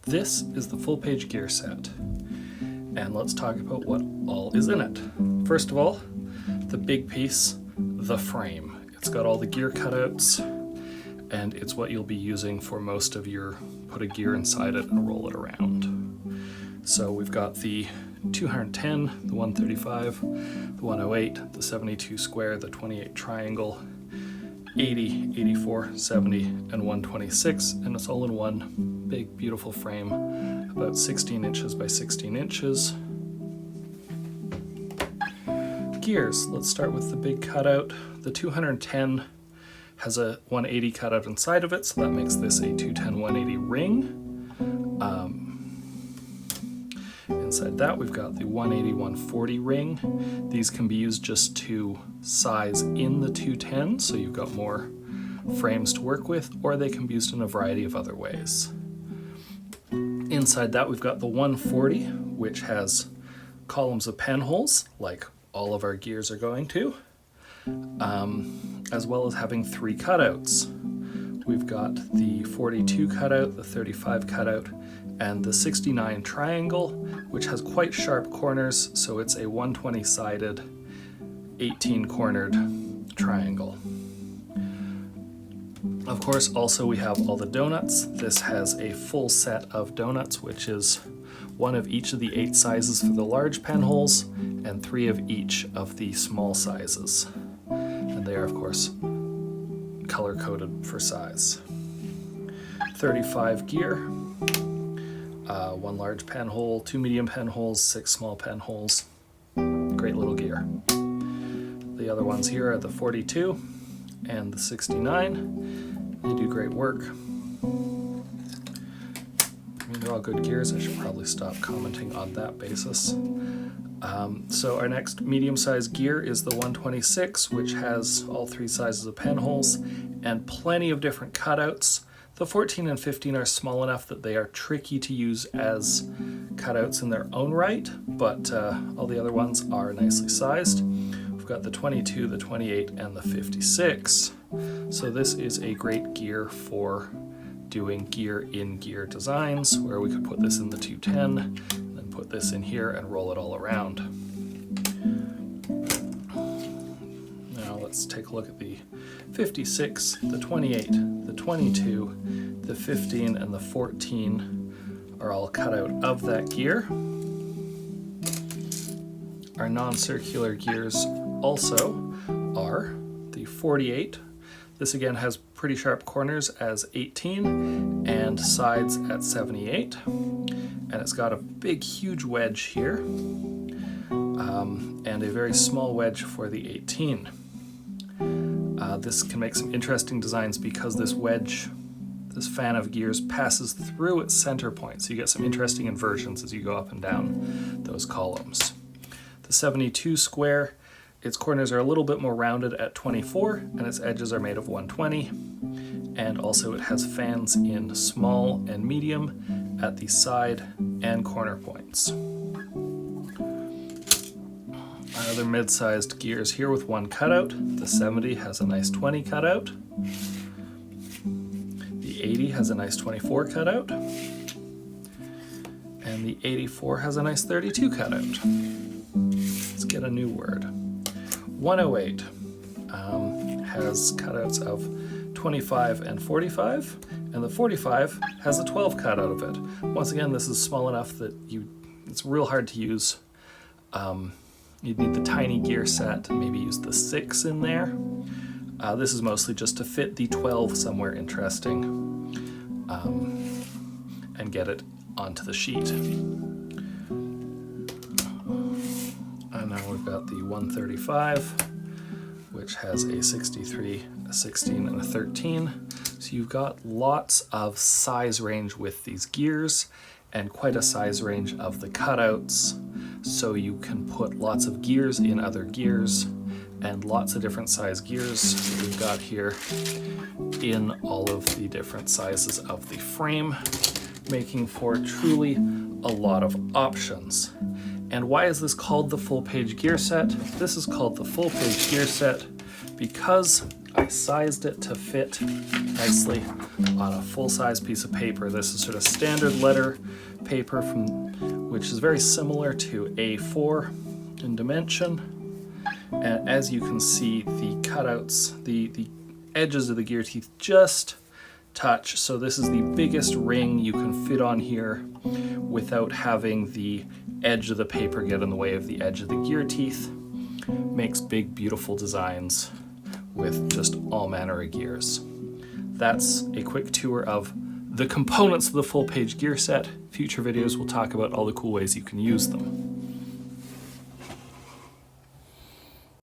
This is the full page gear set, and let's talk about what all is in it. First of all, the big piece, the frame. It's got all the gear cutouts, and it's what you'll be using for most of your put a gear inside it and roll it around. So we've got the 210, the 135, the 108, the 72 square, the 28 triangle, 80, 84, 70, and 126, and it's all in one big beautiful frame, about 16 inches by 16 inches. Gears, let's start with the big cutout. The 210 has a 180 cutout inside of it, so that makes this a 210 180 ring. Inside that we've got the 180 140 ring. These can be used just to size in the 210, so you've got more frames to work with, or they can be used in a variety of other ways. Inside that we've got the 140, which has columns of pen holes, like all of our gears are going to, as well as having 3 cutouts. We've got the 42 cutout, the 35 cutout, and the 69 triangle, which has quite sharp corners, so it's a 120 sided, 18 cornered triangle. Of course, also we have all the doughnuts. This has a full set of doughnuts, which is 1 of each of the 8 sizes for the large pen holes, and 3 of each of the small sizes. And they are, of course, color-coded for size. 35 gear, 1 large pen hole, 2 medium pen holes, 6 small pen holes. Great little gear. The other ones here are the 42 and the 69. They do great work. I mean, they're all good gears. I should probably stop commenting on that basis. So our next medium-sized gear is the 126, which has all 3 sizes of pen holes and plenty of different cutouts. The 14 and 15 are small enough that they are tricky to use as cutouts in their own right, but all the other ones are nicely sized. We've got the 22, the 28, and the 56. So this is a great gear for doing gear-in-gear designs, where we could put this in the 210, and then put this in here and roll it all around. Now let's take a look at the 56, the 28, the 22, the 15, and the 14 are all cut out of that gear. Our non-circular gears also are the 48. This again has pretty sharp corners as 18 and sides at 78. And it's got a big, huge wedge here and a very small wedge for the 18. This can make some interesting designs because this wedge, this fan of gears, passes through its center point, so you get some interesting inversions as you go up and down those columns. The 72 square, its corners are a little bit more rounded at 24, and its edges are made of 120, and also it has fans in small and medium at the side and corner points. Our other mid-sized gears here with 1 cutout. The 70 has a nice 20 cutout. The 80 has a nice 24 cutout. And the 84 has a nice 32 cutout. Let's get a new word. 108 has cutouts of 25 and 45, and the 45 has a 12 cutout of it. Once again, this is small enough that it's real hard to use. You'd need the tiny gear set, maybe use the 6 in there. This is mostly just to fit the 12 somewhere interesting and get it onto the sheet. And now we've got the 135, which has a 63, a 16, and a 13. So you've got lots of size range with these gears and quite a size range of the cutouts. So you can put lots of gears in other gears and lots of different size gears that we've got here in all of the different sizes of the frame, making for truly a lot of options. And why is this called the full page gear set? This is called the full page gear set because I sized it to fit nicely on a full-size piece of paper. This is sort of standard letter paper which is very similar to A4 in dimension. And as you can see, the cutouts, the edges of the gear teeth just touch. So this is the biggest ring you can fit on here without having the edge of the paper get in the way of the edge of the gear teeth. Makes big, beautiful designs with just all manner of gears. That's a quick tour of the components of the full page gear set. Future videos will talk about all the cool ways you can use them.